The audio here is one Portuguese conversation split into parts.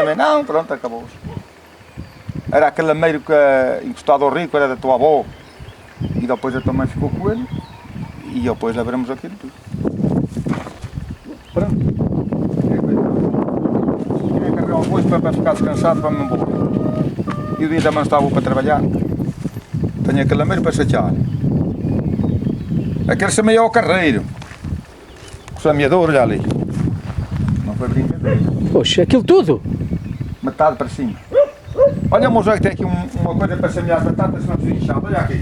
também, não, pronto, acabou-se. Era aquele lameiro que encostado ao rico, era da tua avó. E depois a tua mãe ficou com ele. E depois lavramos aquilo tudo. Pronto. Tinha que abrir o almoço para ficar descansado para me embora. E o dia da manhã estava para trabalhar. Tenho aquele lameiro para chatear. Aquele semeia ao carreiro. O semeador, olha ali. Não foi brincadeira. Poxa, aquilo tudo? Metade para cima. Olha, o José, que tem aqui uma coisa para semear as batatas, não se inchado. Olha aqui.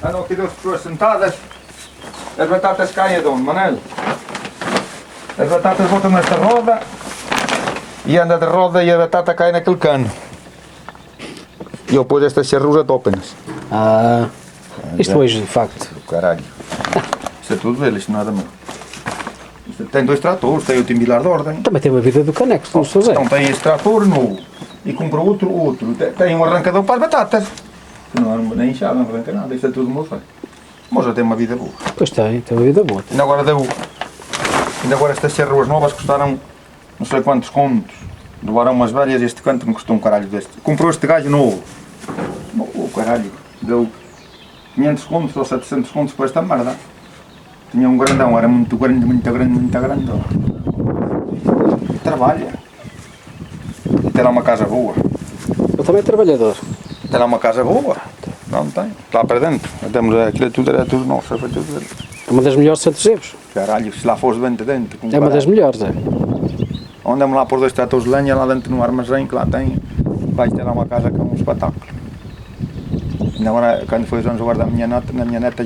Andam aqui duas pessoas sentadas. As batatas caem de onde, Manel? As batatas botam nesta roda e anda de roda e a batata cai naquele cano. E eu depois estas charruas atopem-nas. Ah, isto hoje, de facto. Caralho. Isto é tudo dele, isto nada meu. Isto tem 2 tratores, tem o timbilar de ordem. Também tem uma vida do caneco, se não souber. Então tem este trator novo e compra outro. Tem um arrancador para as batatas. Não, nem inchado, não arranca nada, isto é tudo meu pai. Mas já tem uma vida boa. Pois tem uma vida boa. Ainda agora estas serruas novas custaram não sei quantos contos. Levaram umas velhas, este canto me custou um caralho deste. Comprou este galho novo. Oh caralho, deu 500 contos ou 700 contos por esta merda. Tinha um grandão, era muito grande, muito grande, muito grande. Trabalha. E tem lá uma casa boa. Ele também é trabalhador. Tem lá uma casa boa. Não tem. Lá para dentro. Temos aquilo era tudo nosso. Foi tudo dele. É uma das melhores de Santos Zeus. Caralho, se lá fores dentro. É uma das melhores, é. Andamos lá por 2 tratores de lenha, lá dentro no armazém que lá tem. Vais ter lá uma casa com um espetáculo. Ainda agora, quando foi os anos agora da minha neta